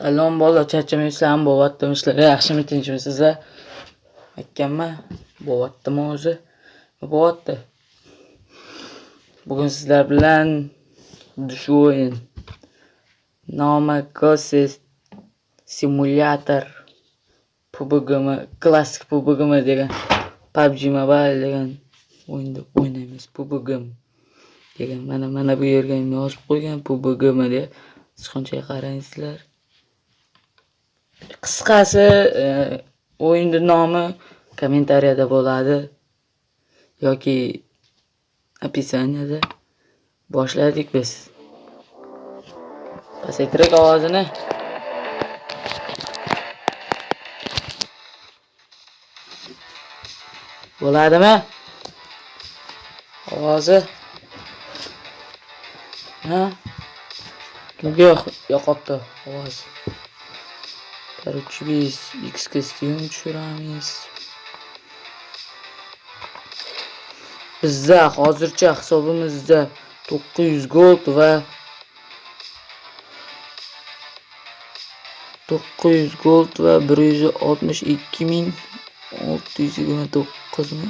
Salom bola, charchamaysizlarmi? Bo'lyaptimi ishlar? Yaxshimi, tinchmisizlar? Aytganman, bo'lyaptimi o'zi? Bo'lyapti. Bugun sizlar bilan shu o'yin nomi Ghost Simulator PUBG'mi, klassik PUBG'mi degan PUBG Mobile degan o'yinda o'ynaymiz. PUBG'm degan mana bu yerga yozib qo'ygan PUBG'mi deb. Sichqonchaga qarangizlar. Qisqasi o'yinning nomi kommentariyada bo'ladi yoki opisaniyada. Boshladik biz. Pasaytirak ovozini. Bo'ladimi? Ovozi. Ha? Kimga yoqibdi ovoz? Короче, biz X kostyum tushiramiz. Bizda hozircha hisobimizda 900 gold va 162.629 mi?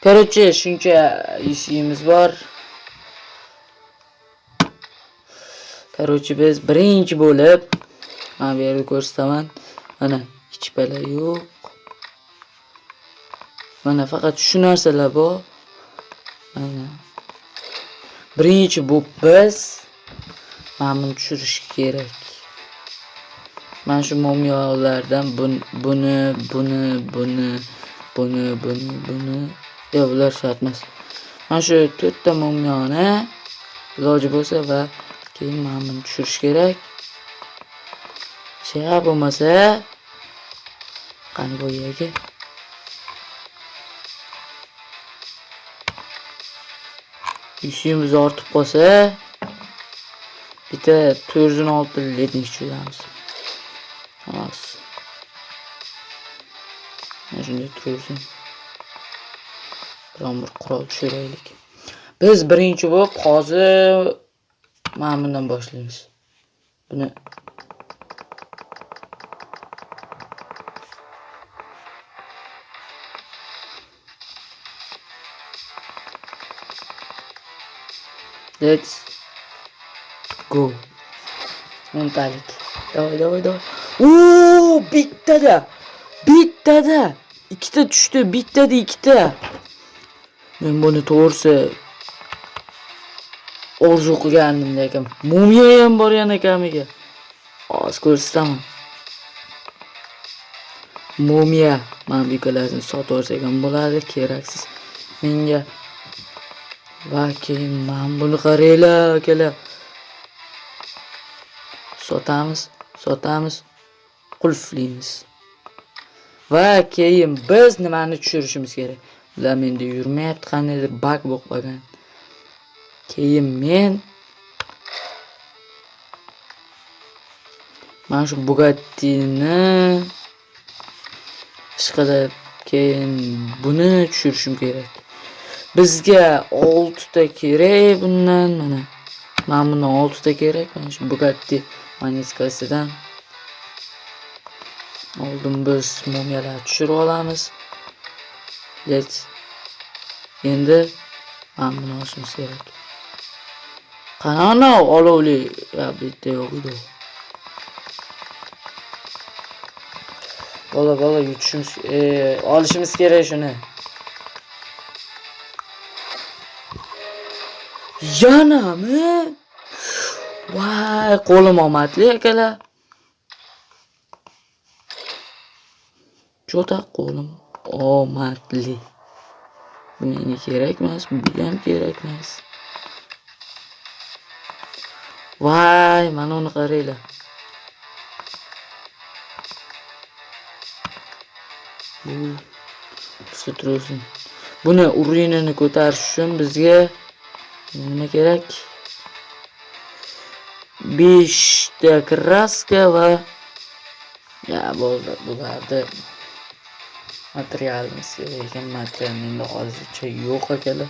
Короче, shuncha ishimiz bor. Короче, biz birinchi bo'lib, mana bu yerda ko'rsataman. Mana hech bala yo'q. Mana faqat shu narsalar bor. Mana birinchi bo'lib biz mana buni tushirish kerak. Mana shu momiyalardan buni yo'q, bular shart emas. Mana shu 4 ta momiyani iloji bo'lsa va keyin mana buni tushirish kerak. Shay bo'lmasa qani bu yerga ishimiz ortib qolsa bitta 406 lednik tushiramiz. Xolos. Mana shunday tursin. Biron bir qurol tushiraylik. Biz birinchi bo'lib hozir mana bundan boshlaymiz. Buni let's go. Montalik. Davay. Bittada. Ikkita tushdi, bittada ikkita. Men buni to'g'risi orzu qilgandim, lekin mumiya ham bor yana kamiga. Hozir ko'rsataman. Mumiya mana bu ikkalasini sotib olsak ham bo'ladi, keraksiz menga. Va keyin mana buni qaranglar, akalar. Sotamiz, qulflaymiz. Va keyin biz nimani tushirishimiz kerak? Bular menda yurmayapti, qandaydir bug bo'lib qolgan. Keyin men mana shu Bugattini ishqilib keyin buni tushirishim kerak. Bizga 6 ta kerak bundan mana. Mana bundan 6 ta kerak. Mana shu Bugatti moneskasidan oldin biz momiyalarni tushirib olamiz. Endi mana buni olishimiz kerak. Qanaqanaq olovli bitta yo'q edi. Bola yutishimiz, olishimiz kerak shuni. Yanami? Voy, qo'lim omadli akalar. Jota qo'lim omadli. Bu menga kerak emas, bu ham kerak emas. Voy, mana uni qaranglar. Bu tursin. Buni urinini ko'tarish uchun bizga nima kerak? 5 ta kraska va bularni materialimiz kerak. Material menda hozircha yo'q akalar.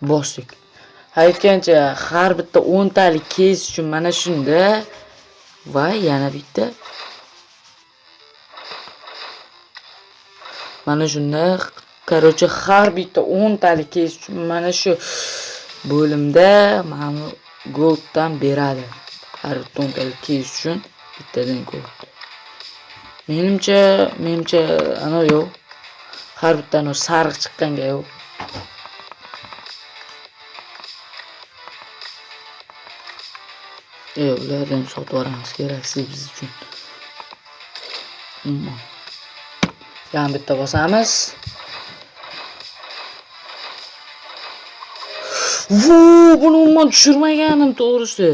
boshlik. Aytgancha har bitta 10 talik keys uchun mana shunda va yana bitta mana shunda, короче, har bitta 10 talik keys uchun mana shu bo'limda mana golddan beradi. Har bitta 10 talik keys uchun bittadan gold. Menimcha ana yo'q. Har bittaning sariq chiqqanga yo'q. Ulardan sotib olamiz, keraksiz biz uchun. Yana bitta bosamiz. Buni umuman tushirmaganim to'g'risi.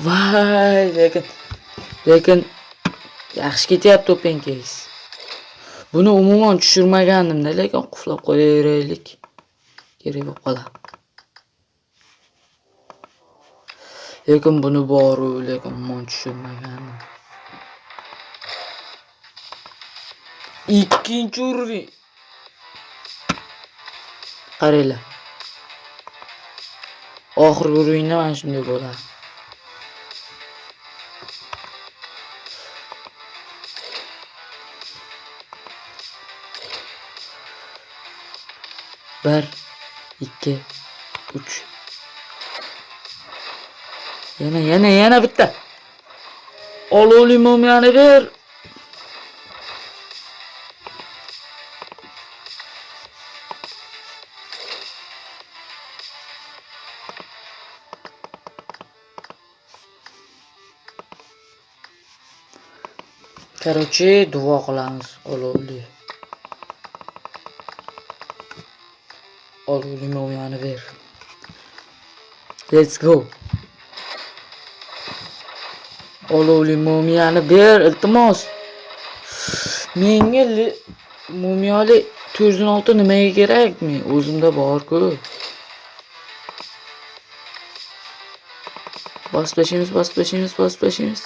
Voy, lekin yaxshi ketyapti open case. Buni umuman tushirmaganimda, lekin quflab qo'yaylik. Kerak bo'lib qoladi. Lekin buni lekin umuman tushirmaganim. Ikkinchi uroving. Qaranglar. Oxirgi urovingda mana shunday bo'ladi. Bir, 2, 3. Yana bitta. Olovli mumiyani ber. Короче, duo qilamiz olovli. Olovli mumiyani ber. Let's go. Olovli mumiyani ber, iltimos. Menga mumiyali 406 nimaga kerakmi? O'zimda bor-ku. Bosplashimiz.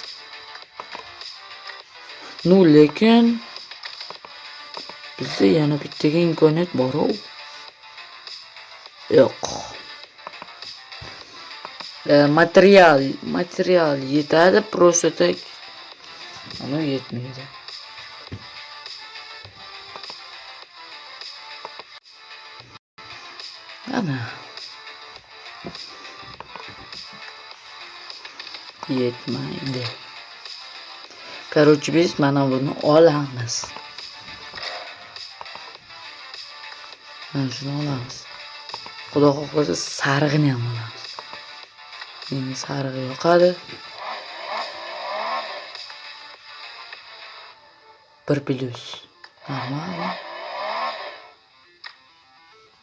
No, lekin bizda yana bittaga imkoniyat bor-ku. Yo'q. Material yetadi, просто так ana yetmaydi. Ana yetmaydi. Короче, biz mana buni olamiz. Mana shuni olamiz. Xudo xohlasa sarig'ini ham olamiz. Menga sarig'i yoqadi. 1+. Normal.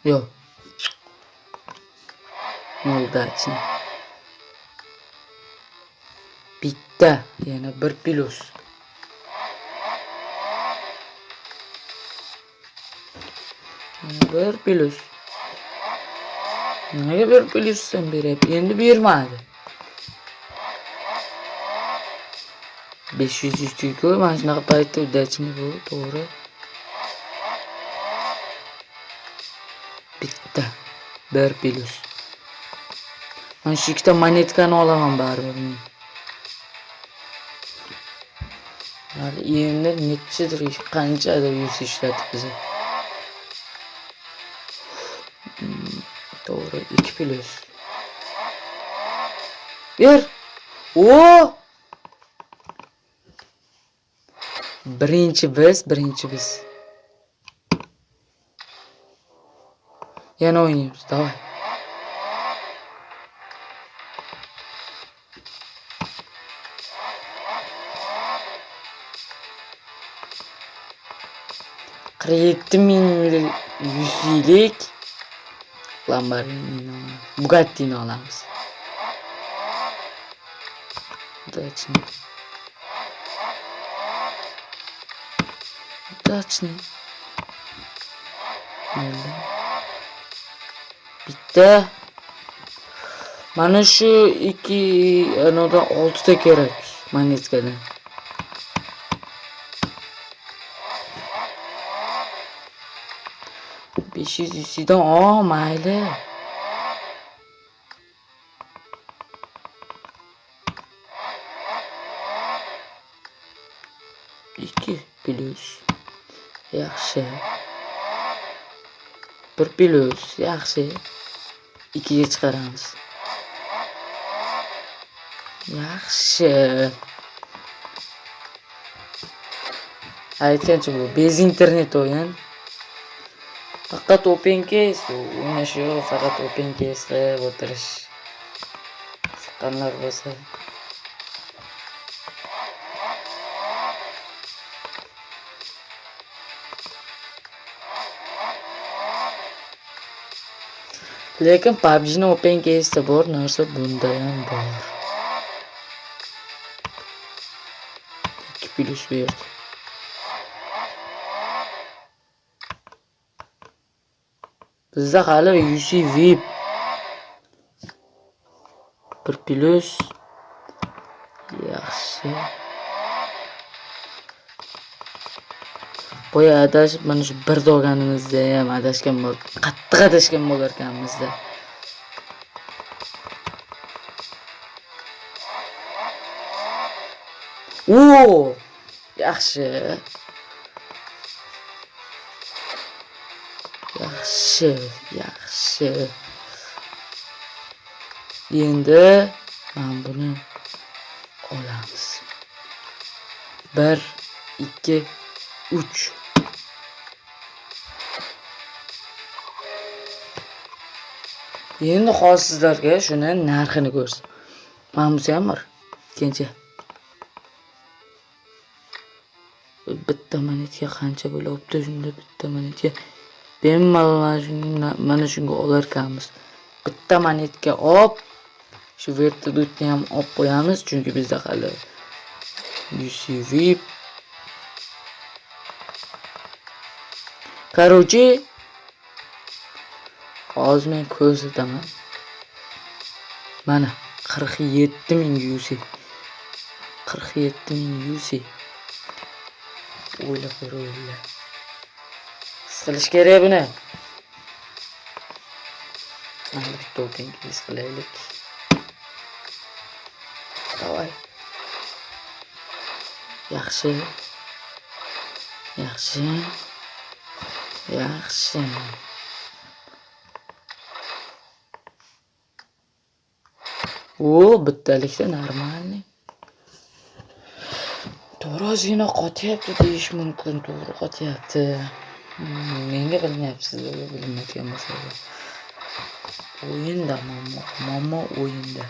Yo'q. Neudачный. Bitta, yana 1+. Yana 1+. Nimaga 1+ sen beryapti? Endi bermadi. 500 yutuq-ku, mana shunaqa paytda udachni bu, to'g'ri. Bitta 1+. Mana shu ikkita monetkani olaman baribir men. Hali endi nechidir, qanchadir yuz ishlatib biz. To'g'ri, 2+. Ber. O! Birinchi biz. Yana o'ynaymiz, davay. $47,100'lik Lamborghini, Bugatti'ni olamiz. Udachный. Bitta. Mana shu 2 anoda 6 ta kerak monetkadan. 500 UC'dan o mayli. İki plus. Yaxshi. 1 plus. Yaxshi. 2 ga chiqaramiz. Yaxshi. Aytgancha bu bez internet o'yin. Faqat open case o'ynash yo'q, faqat open case qilib o'tirish. Siqqanlar bo'lsa. Lekin PUBG'ning open case'da bor narsa bunda ham bor. 2 plus berdi. Bizda hali UC VIP 1 plus. Yaxshi. Boya adashib mana shu bir do'ganimizda ham adashgan bo'l. Qattiq adashgan bo'lar ekanmizda. Oo! Yaxshi. Yaxshi. Endi men buni olamiz. 1 2 3. Endi hozir sizlarga shuni narxini ko'rsam. Mana bu ham bor. Ikkinchi. Bitta monetka qancha bo'lyapti? Shunda bitta monetka bemalol mana shunga olar ekanmiz. Bitta monetka olib, shu vertolyotni ham olib qo'yamiz, chunki bizda hali UC VIP. Короче, hozir men ko'rsataman. Mana 47.000 UC. 47.000 UC. O'ylab ko'ringlar. Qilish kerak buni. Mana bitta open case qilaylik. Davay. Yaxshi. Bittalikda normalniy. To'g'ri ozgina qotyapti deyish mumkin, to'g'ri qotyapti. Menga bilmayapsiz, bilmayotgan bo'lsa. O'yinda muammo o'yinda.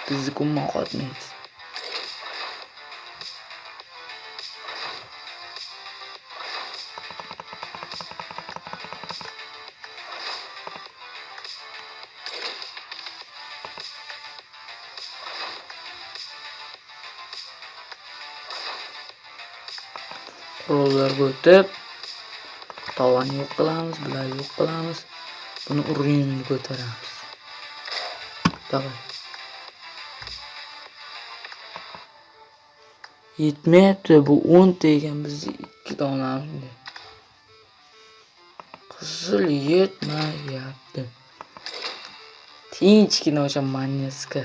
Bizni kumma qotmaydi. Rollarga o'tib, tovonni yo'q qilamiz, bularni yo'q qilamiz. Buni urinini ko'taramiz. Davay. Yetmayapti, bu 10 tegan bizga 2 donamiz. Qizil yetmayapti. Tinchgina o'sha manyaska.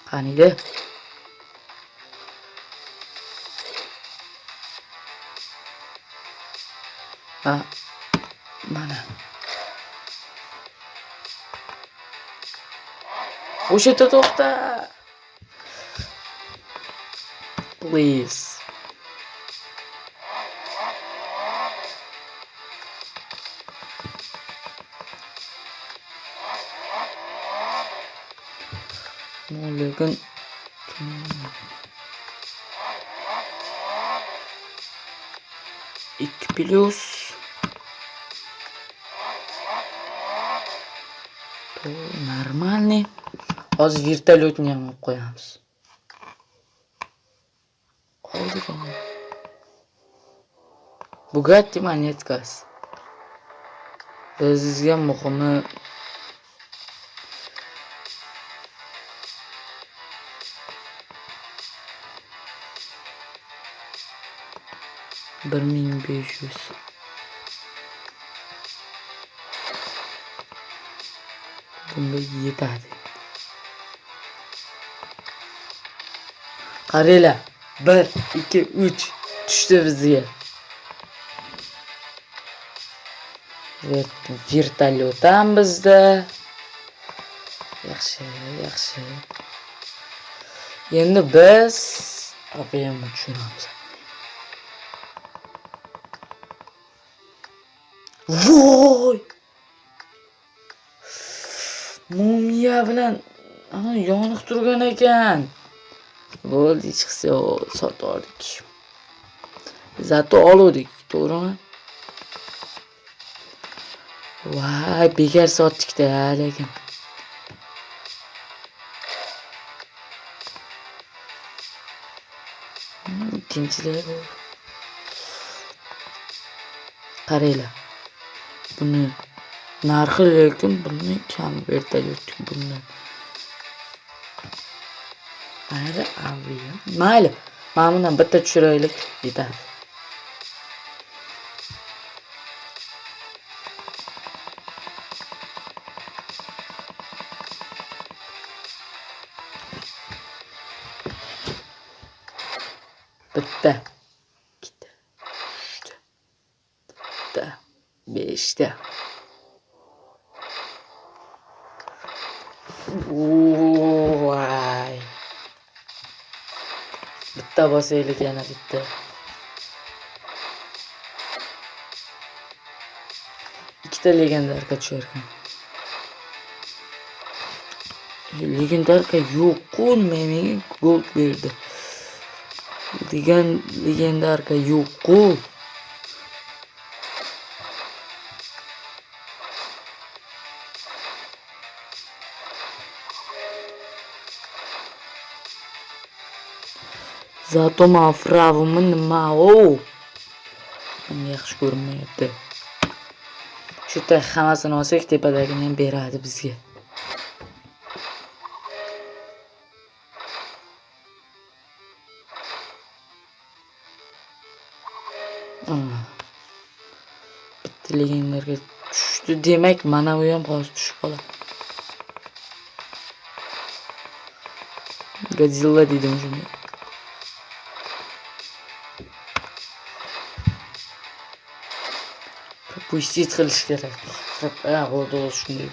Qanida? Mana. O'sha yerda to'xta. Please. Lekin 2 plus normalniy. Hozir vertolyotni ham olib qo'yamiz. Oldik. Bugatti monetkasi. Bizga muhimi $1500. Bunga yetadi. Qaranglar. 1, 2, 3 tushdi bizga. Vertolyotam bizda. Yaxshi. Endi biz AVM tushiramiz. Voy! Mumiya bilan ana yoniq turgan ekan. Bo'ldi, hech qilsa sotib oldik. Zato oldik, to'g'rimi? Voy, bekor sotdik-da, lekin. Ikkinchilar bor. Qaranglar. Buni narxi lekin buni kam vertolyotdik bundan. Mayli, mana bundan bitta tushiraylik, yetadi. Bitta, ikkita, uchta, bitta, beshta. Voy. Bitta bosaylik yana bitta. Ikkita legendarka tushirgan. Legendarka yo'q-ku, menga gold berdi. Legendarka yo'q-ku. Zato men fravimni nima o? Menga yaxshi ko'rinmayapti. Shu yerda hammasini olsak, tepadagini ham beradi bizga. Bitta legendarga tushdi, demak, mana u ham hozir tushib qoladi. Godzilla dedim shuni. Pustить qilish kerak. Bo'ldi, shunday.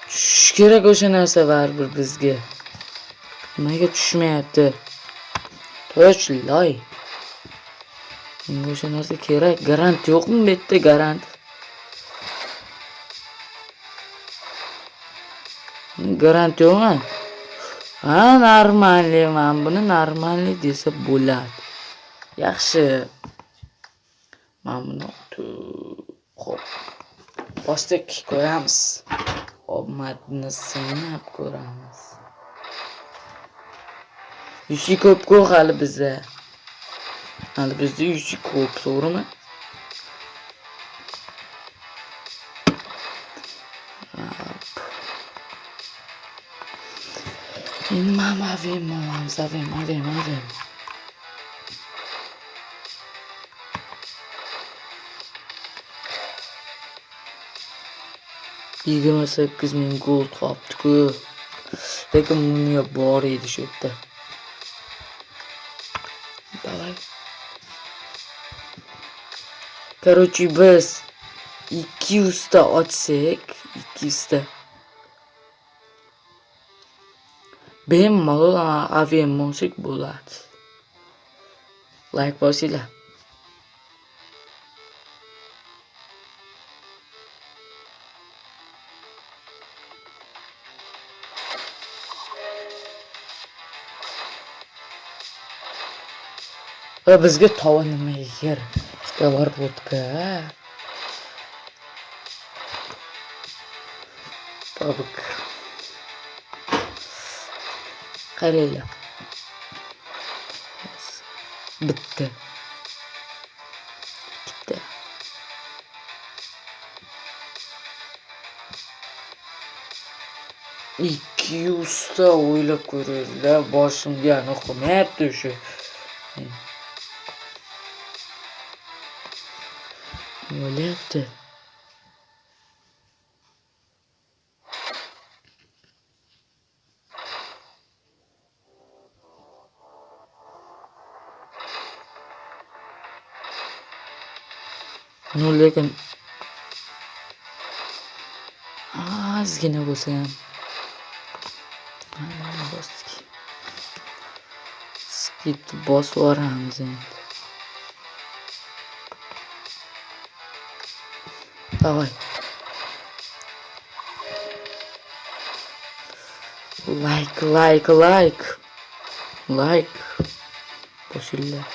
Tushish kerak o'sha narsa baribir bizga. Nimaga tushmayapti? To'chloy. Menga o'sha narsa kerak. Garant yo'qmi bu yerda, garant? Garant yo'qmi? Ha, normalniy, men buni normalniy desa bo'ladi. Yaxshi. Mana xo'p. Bosdik ko'ramiz. Omadni sinab ko'ramiz. Yusi ko'p-ku hali bizda. Hali bizda yusi ko'p, to'g'rimi? Endi men avem. 28.000 gold qolibdi-ku. Lekin bunga bor edi shu yerda. Давай. Короче, biz 200 ta ochsak, 200 ta. Bemalol avem olsak bo'ladi. Like bosinglar. Va bizga tovon nimaga kerak? Skоворodka. Tabuk. Qaranglar. Bitta. Ikkita. Ikki yuzta o'ylab ko'ringlar, boshimga noqomayapti shu. Bo'lyapti. lekin ozgina bo'lsa ham bosdik. Skip bosib yuboramiz endi. Давай. Like. Boshinglar.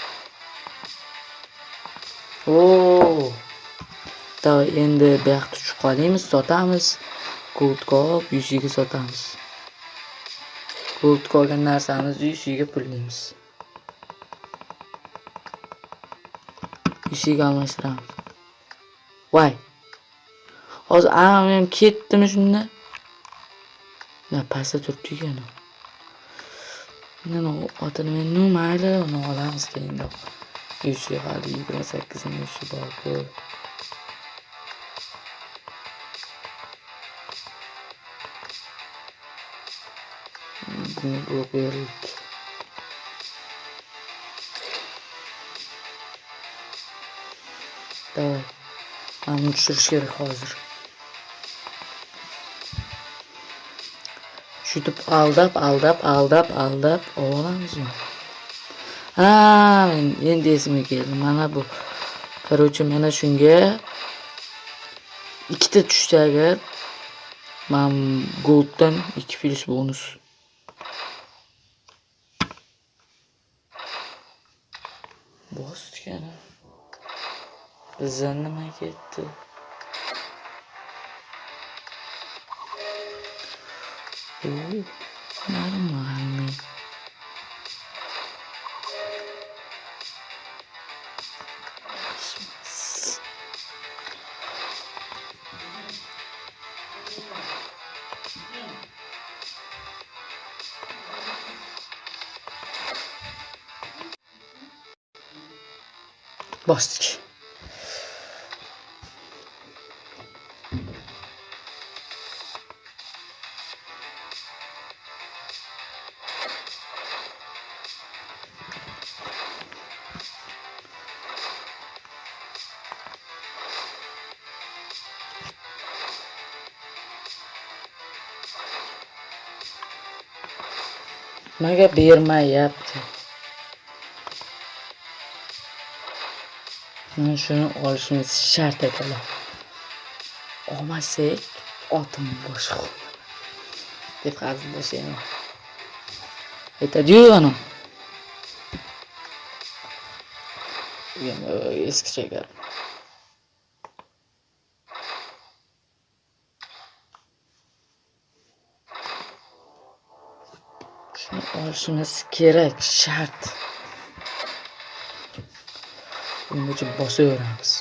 Давай endi bu yoqda tushib qolamiz, sotamiz. Goldga olib 100 ga sotamiz. Goldga olgan narsamizni 100 ga pullaymiz. 100 ga almashtiramiz. Voy. Hozir men ketdim shunda. Pastda turibdi ekan. Mana otini men mayli, uni olamiz keyinroq. 100 ga hali 28 ming bor-ku. Bunu blok verildi. Давай. Bunu tushirish kerak hozir. Shutib aldab olamizmi? Men endi esimga keldi. Mana bu. Короче, mana shunga ikkita tushsa agar men golddan 2 plus bonus. Bosdik yana. Bizdan nima ketdi? Normal. Bosdik. Maga bermayapti. Mana shuni olishimiz shart ekan. Olmasak, otim boshqa. Deb hazillashayman. Aytadi-yu ana. Eskicha gap. Shuni olishimiz kerak, shart. Bungacha bosaveramiz.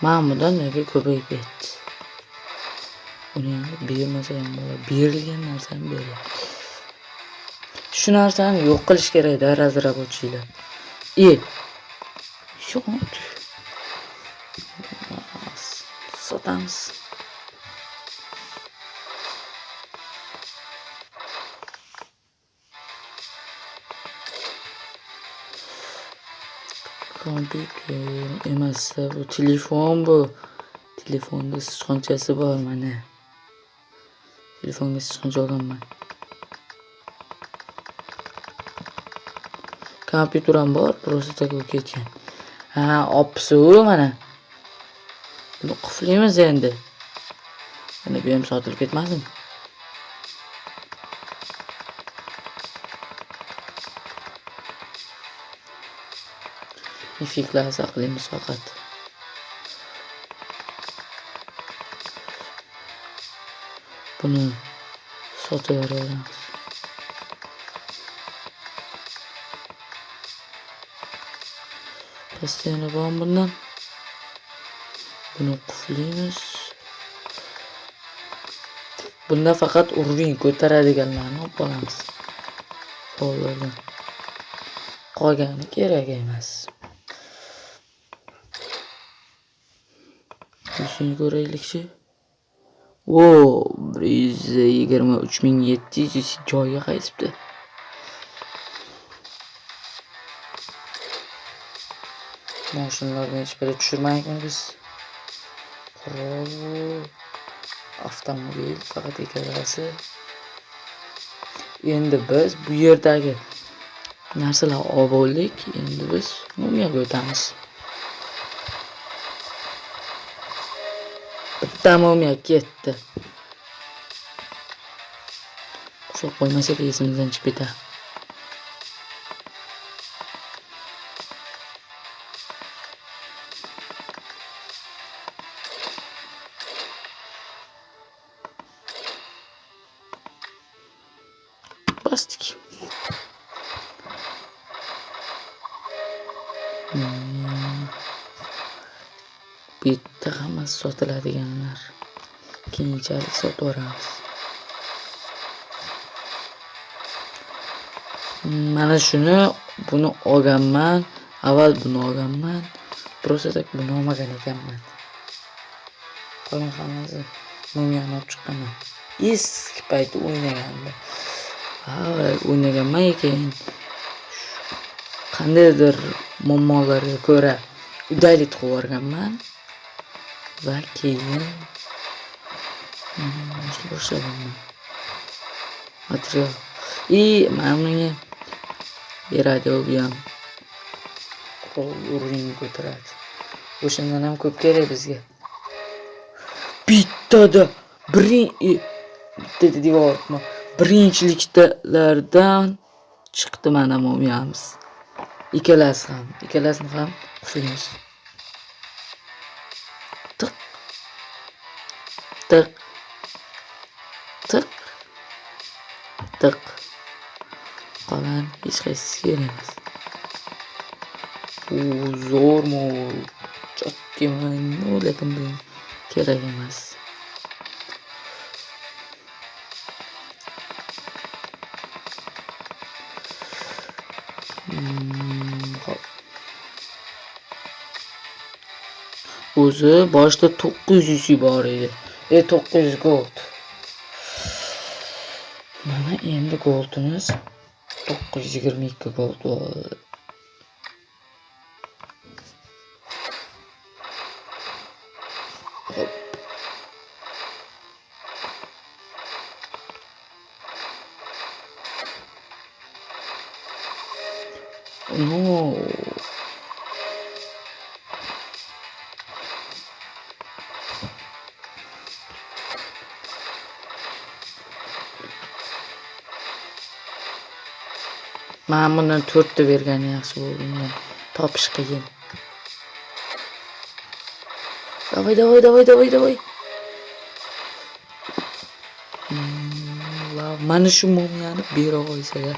Ma'mudan nega ko'payib ketdi. Uni bermasa ham bo'ladi. Berilgan narsani beryapti. Shu narsani yo'q qilish kerak-da, razrabochilar. Yo'q. Sotamiz. Kompyuter emas, bu telefon bu. Telefonda sichqonchasi bor mana. Telefonga sichqoncha olaman. Kompyuterim bor, просто takib ketgan. Opsu mana. Buni quflaymiz endi. Mana bu ham sotilib ketmasin. Efektlar saqlaymiz faqat. Buni sotaveramiz. Pastyana bor bundan. Buni quflaymiz. Bunda faqat uring ko'taradiganlarni olib qolamiz. Qoldirdim. Qolgani kerak emas. Shuni ko'raylikchi. O 123.700 joyga qaytibdi. Mashinalarni hech biri tushirmayapmiz biz. Qurol, avtomobil faqat ikkalasi. Endi biz bu yerdagi narsalar olib oldik. Endi biz mumiyaga o'tamiz. Bitta mumiya ketdi. Shu qo'ymasak esimizdan chiqib ketadi. Bastik. Bitta hammasi sotiladiganlar. Keyinchalik sotaveramiz. Mana shuni buni olganman. Avval buni olganman. Просто tak buni olmagan ekanman. Qolgan hammasi mumiyani olib chiqqanman. Eski payt o'ynagandim. O'ynaganman keyin qandaydir muammolarga ko'ra udalit qilib yuborganman va keyin boshlaganman. Material. Menga beradi u ham. Uring ko'taradi. O'shandan ham ko'p kerak bizga. Bittada bitta devormi? Birinchiliklardan chiqdi mana mumiyamiz. Ikkalasini ham quflaymiz. Tiq. Tiq. Tiq. Tiq. Qolgan hech qaysisi kerak emas. Zo'rmi? Chakkiman, lekin bu kerak emas. O'zi boshda 900 bor edi. 900 gold. Mana endi goldimiz 922 gold bo'ldi. No. Men bundan 4 ta bergani yaxshi bo'ldi. Topish qiyin. Davay. Mana shu mumiyani bera olsalar.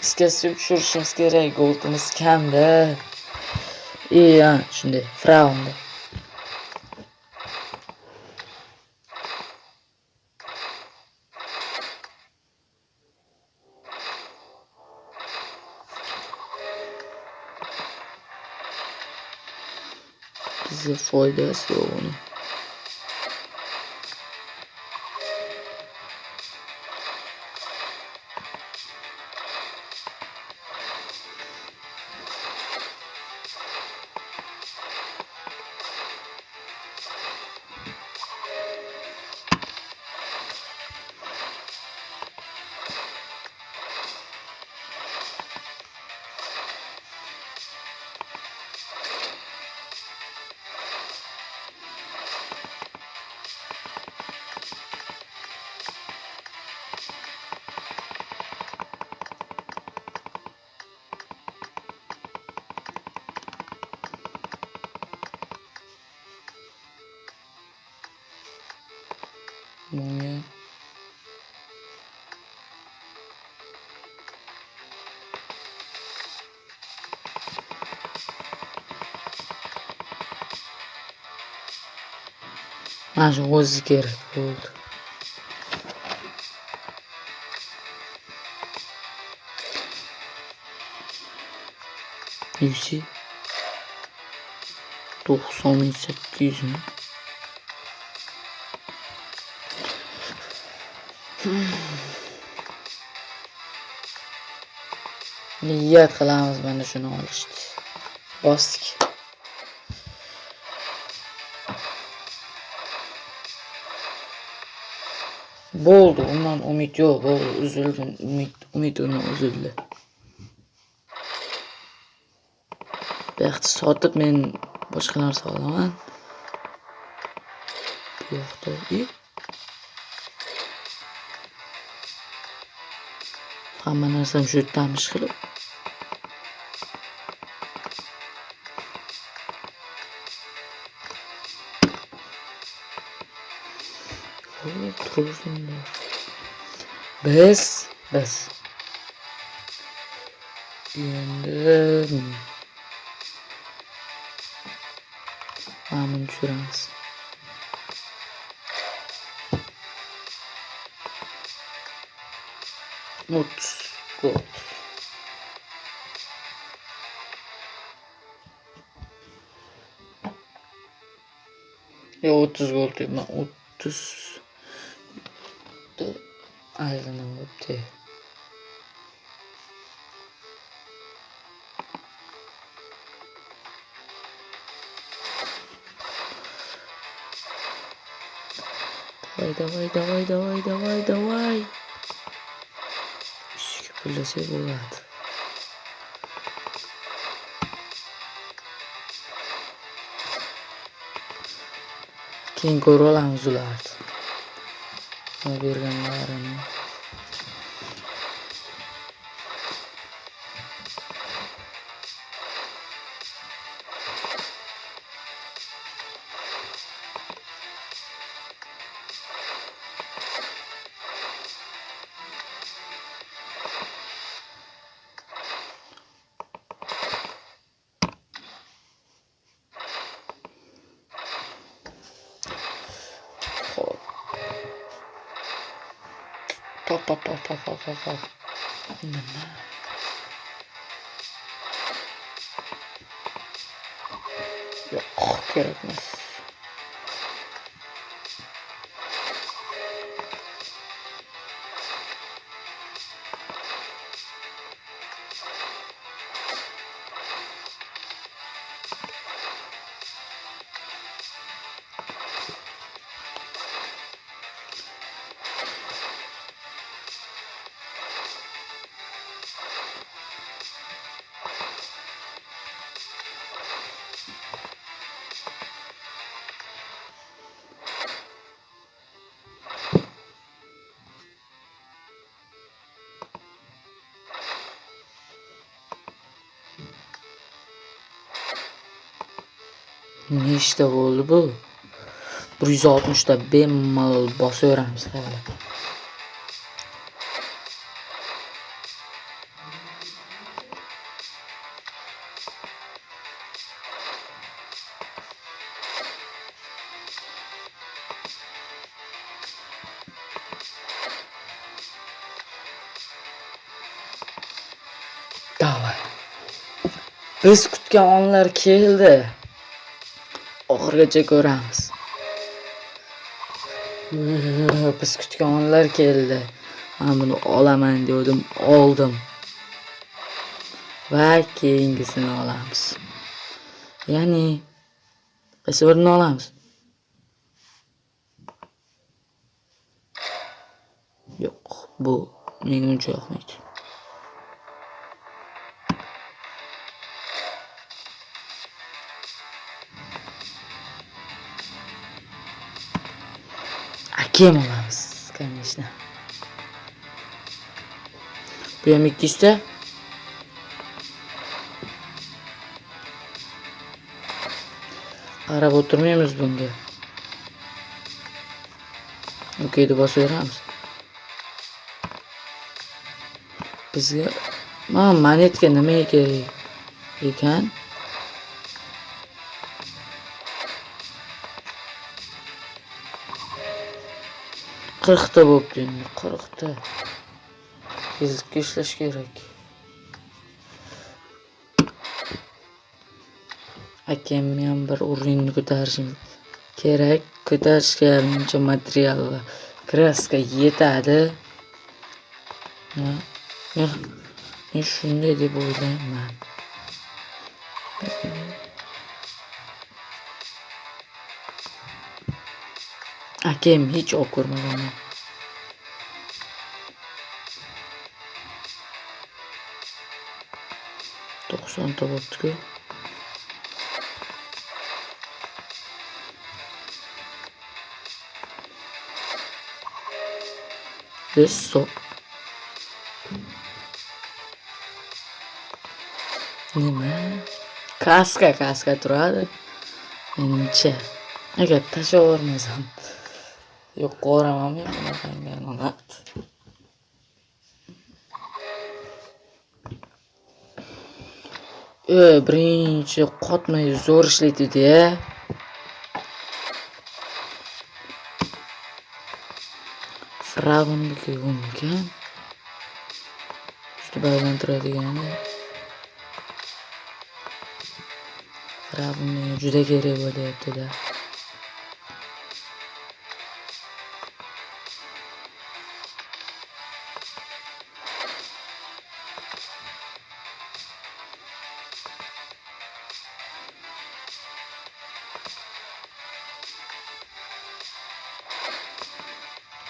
X'ga tushirishimiz kerak, goldimiz kamda. Shunday, fraunda. Bizga foydasi yo'q uni. Mumiya. Mana shu o'zi kerak bo'ldi. You see? 9800 mi? Niyat qilamiz mana shuni olishdi. Bosdik. Bo'ldi, undan umid yo'q, bo'ldi, uzildi, umid undan uzildi. Bu yoqda sotib men boshqa narsa olaman. Bu yoqda hamma narsam shu yerdan ish qilib. Biz endi mana tushiramiz. Gold. Ya 30 gold deyman, 30 aylanadi. Давай. Ishga pullasa bo'ladi. Keyin ko'rib olamiz ularni. Nima berganlarini. Pop. Yo'q, kerakmas. Nechta bo'ldi bu? 160 ta bemalol bosaveramiz hali. Davay. Biz kutgan onlar keldi. Oxirigacha ko'ramiz. Biz kutgan onlar keldi. Men buni olaman dedim, oldim. Va keyingisini olamiz. Ya'ni qaysi birini olamiz? Yo'q, bu menga uncha yoqmaydi. Akem olamiz, конечно. Bu ham 200 ta. Qarab o'tirmaymiz bunga. Okey deb bosaveramiz. Bizga monetka nima kerak ekan? Qirqta bo'pti endi, 40 ta. Tezlikka ishlash kerak. Akam ham bir o'rinni ko'tarishim kerak. Ko'tarishga menimcha material va kraska yetadi. Men shunday deb o'ylayman. Akam hech o'q ko'rmaganman. To'qsonta bo'pti-ku. Stop. Nima? Kaska turadi. Menimcha. Agar tashavermasam. Yo'q, ko'raman men bunaqangi. Birinchi qotmay zo'r ishlaydi-ya. Fravnga mumkin. Juda baylantiradigan. Fravnga juda kerak bo'lyapti-da.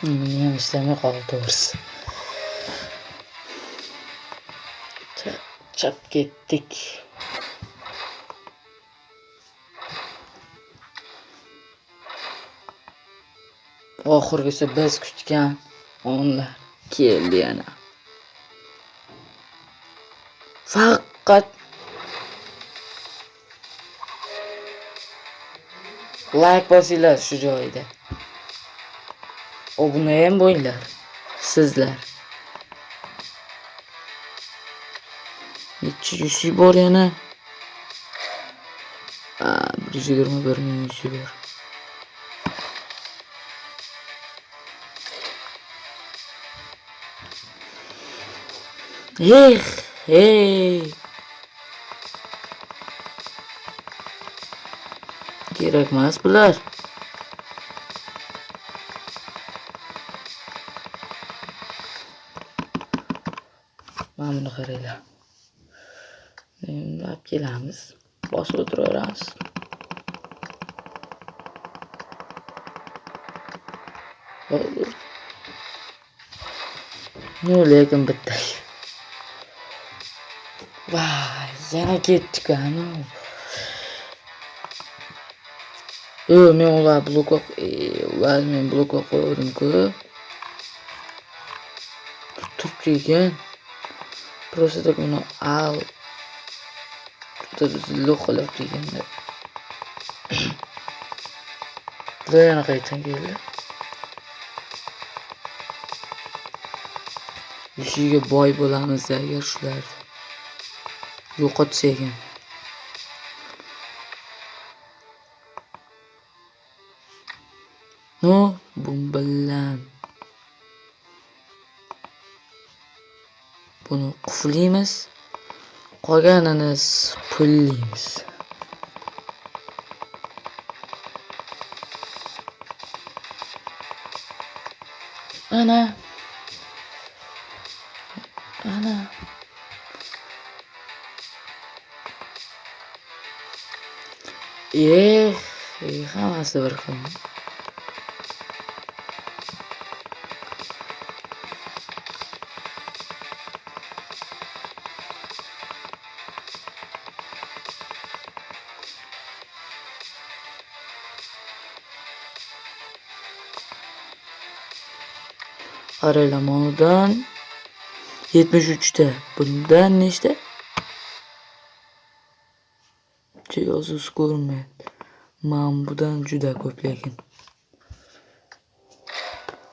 Nima ishlamay qoldi to'g'risi. Chap ketdik. Oxirgisi biz kutgan onlar keldi yana. Faqat like bosinglar shu joyda. Obuna ham bo'linglar. Sizlar. Necha yusi bor yana? 121 ming yusi bor. Hey. Kerak emas bular. Mana buni qaranglar. Endi olib kelamiz. Bosib o'tiraveramiz. Lekin bitta. Vay, yana ketdik ana. Men ular blokqa qo'ydim-ku. Turib kelgan. Просто так uni lo'qilab deganda. Bular yana qaytdan keldi. Ishiga boy bo'lamiz agar shular yo'qotsa ekan. Bu bilan buni quflaymiz. Qolganini pullaymiz. Ana. Hammasi bir xil. Qaralamodan 73 ta. Bundan nechta? Yozuv ko'rinmayapti. Bundan juda ko'p lekin.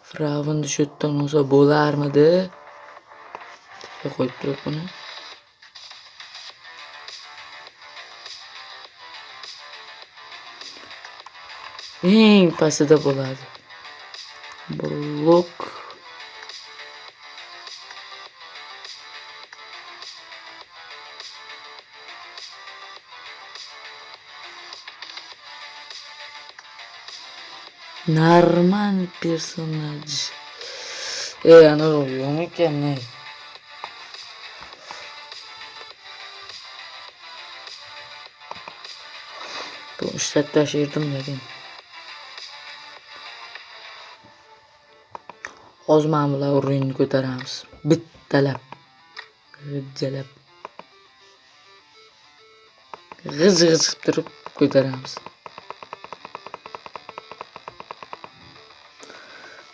Fravnni shu yerdan olsa bo'larmidi? Qo'yib turib buni. Eng pastida bo'ladi. Blok. Normal personaj. Ana oluyor ekan ne? Bu ishlatashirdim lekin. Hozir mana bular o'rinni ko'taramiz. Bittalab. Rijjalab. G'ij-g'ij qilib turib ko'taramiz.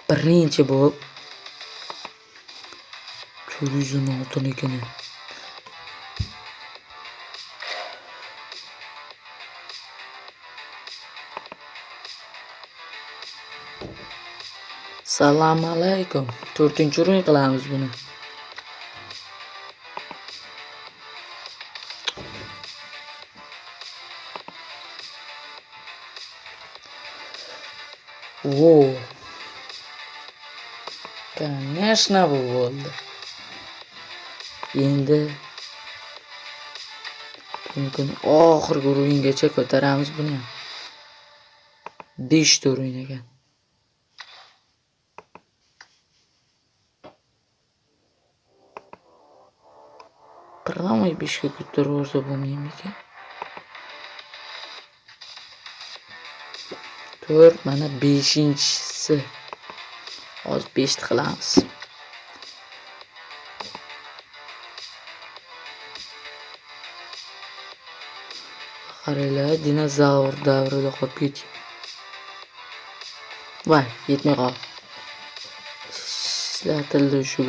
Birinchi bo'lib 416nikini. Assalomu alaykum. 4-o'yin qilamiz buni. Wow. Конечно bu bo'ldi. Endi mumkin oxirgi o'yingacha ko'taramiz buni. 5 ta o'yin ekan. Qirg'amay 5 ga ko'tarib olsa bo'lmaymikan? 4 mana 5-inchisi. Hozir 5 ta qilamiz. Qaranglar, dinozavr davrida qolib ketdi. Voy, yetmay qoldi. Ishlatildi shu.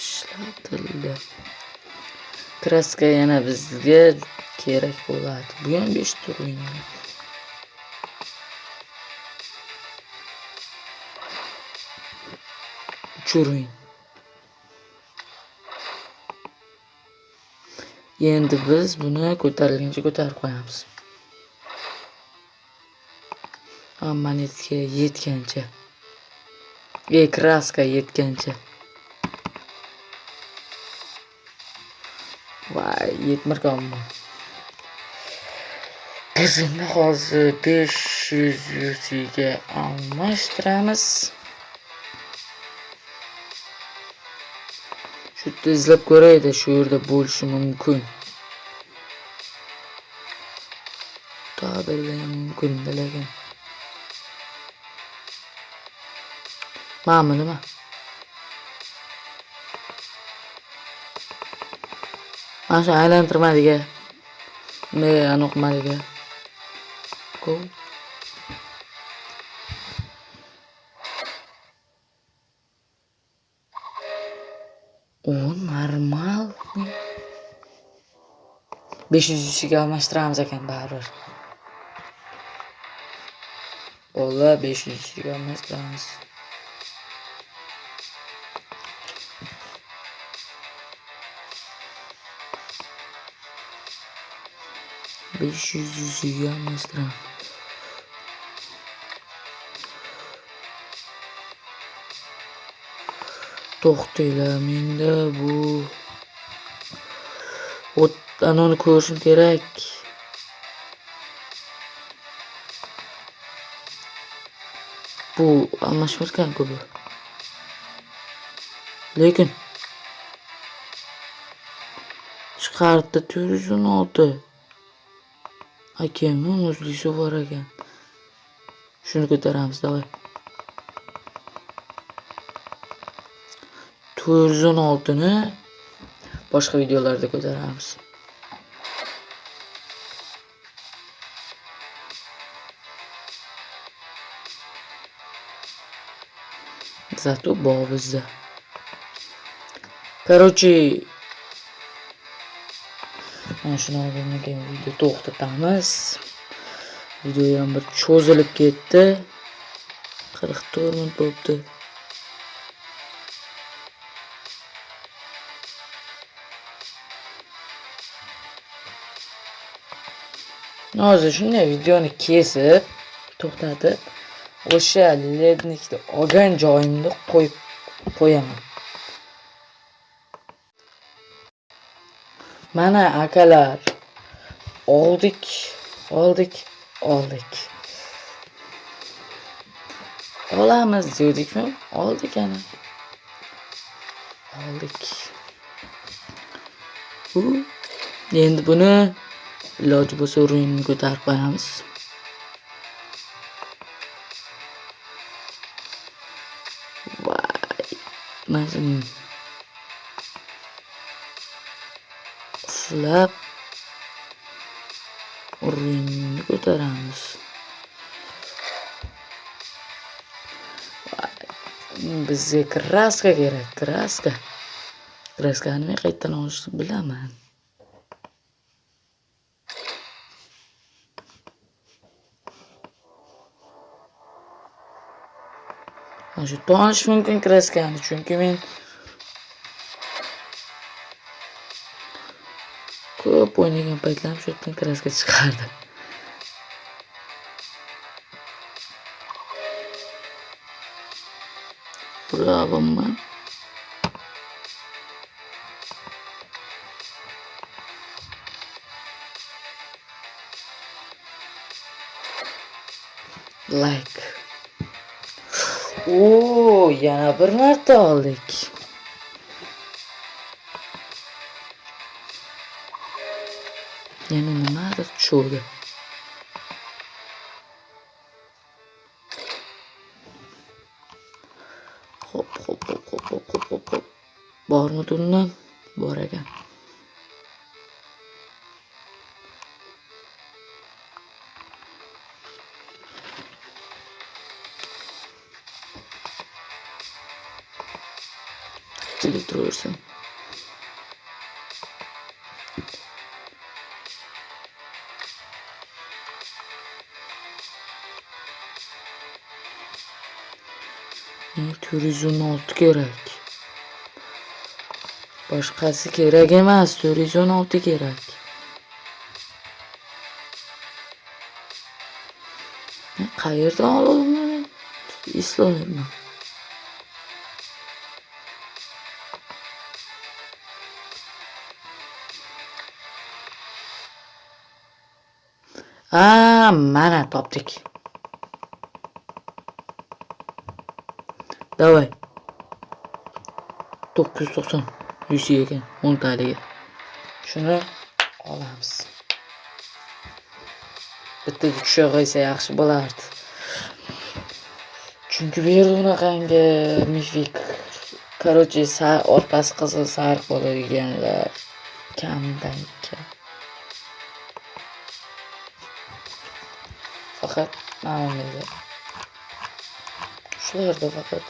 Ishlatildi. Kraska yana bizga kerak bo'ladi. Bu ham 5 tur o'yin. O'yin. Endi biz buni ko'tarilgancha ko'tarib qo'yamiz. Monetga yetgancha. Kraska yetgancha. Voy, yetmirganmi? Biz endi hozir 500 ga almashtiramiz. Shu yerda izlab ko'raydi, shu yerda bo'lishi mumkin. Tabiiy mumkin lekin. Mana nima? Mana shu aylantirmadiga. Ne aniqmadiga. Go. O normal. 500 ga almashtiramiz ekan baribir. Ola 500 ga almashtiramiz. Yüzüge almashtiramiz. To'xtanglar, menda bu anoni ko'rishim kerak. Bu almashtirgan-ku bu. Lekin chiqardi 416. Akemning o'zlisi bor ekan. Shuni ko'taramiz, davay. 416 ni boshqa videolarda ko'taramiz. Zato bor bizda. Короче, mana shuni keyin video to'xtatamiz. Video ham bir cho'zilib ketdi. 44 minut bo'ldi. Hozir shunday videoni kesib, to'xtatib, o'sha lednikni olgan joyimda qo'yib qo'yaman. Mana akalar, oldik. Olamiz diyordikmi? Oldik ana. Oldik. Endi buni iloji bo'lsa o'rinni ko'tarib qo'yamiz. Voy. Mazmun quflab o'rinni ko'taramiz. Bizga kraska kerak, kraska. Kraskani men qayerdan olishni bilaman. Shu tonish mumkin kraskani, chunki men ko'p o'ynagan paytlarim shu yerdan kraska chiqardi. Bravoman. Like. Yana bir marta oldik. Yana nimadir tushdi. Hop. Bormi undan? Bor ekan. Tilib turaversin. %416 kerak. Boshqasi kerak emas, 416 kerak. Qayerdan olaman? Eslolmayman. Mana topdik. Davay. 990 100 ekan 10 taliga. Shuni olamiz. Bitta tusha qo'ysa yaxshi bo'lardi. Chunki bu yerda unaqangi mifik, короче, orqasi qizil sariq bo'ladiganlar kamdan kam. Faqat ma'lumlar. Shularda faqat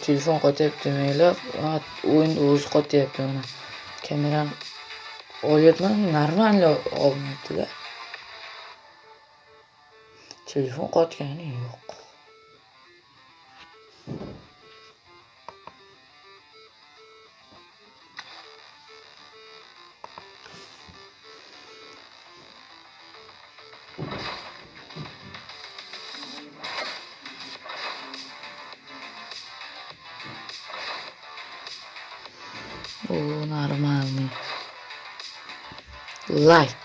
telefon qotyapti demaylar, o'yin o'zi qotyapti uni. Kameram olyapman, normal olmayapti-da. Telefon qotgani yo'q. Нормальный. Лайк.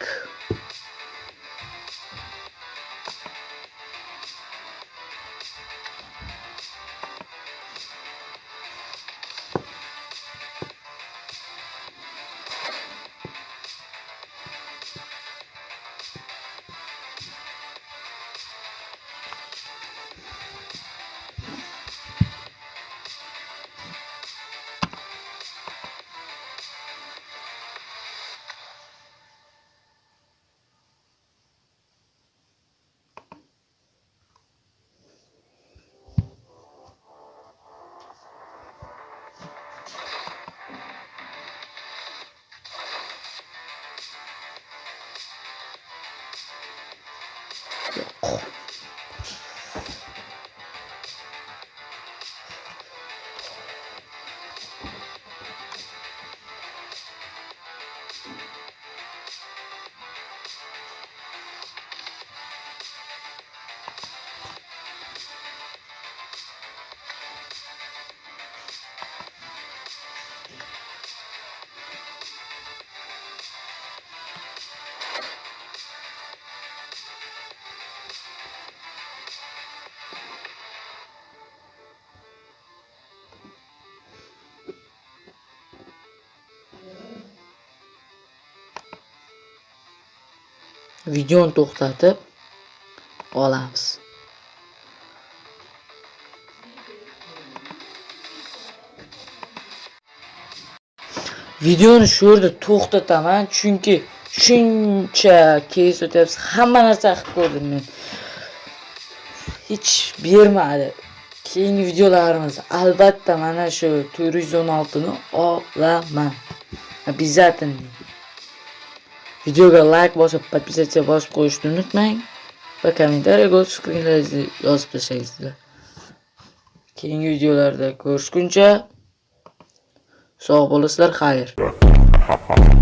videoni to'xtatib olamiz. Videoni shu yerda to'xtataman, chunki shuncha kes o'tyapsiz, hamma narsa qilib ko'rdim men. Hech bermadi. Keyingi videolarimiz albatta mana shu 416 ni olaman. Обязательно. Videoga like bosib, podpisatsiya bosib qo'yishni unutmang va kommentariyaga o'z fikringizni yozib tashlaysizlar. Keyingi videolarda ko'rishguncha sog' bo'lasizlar, xayr.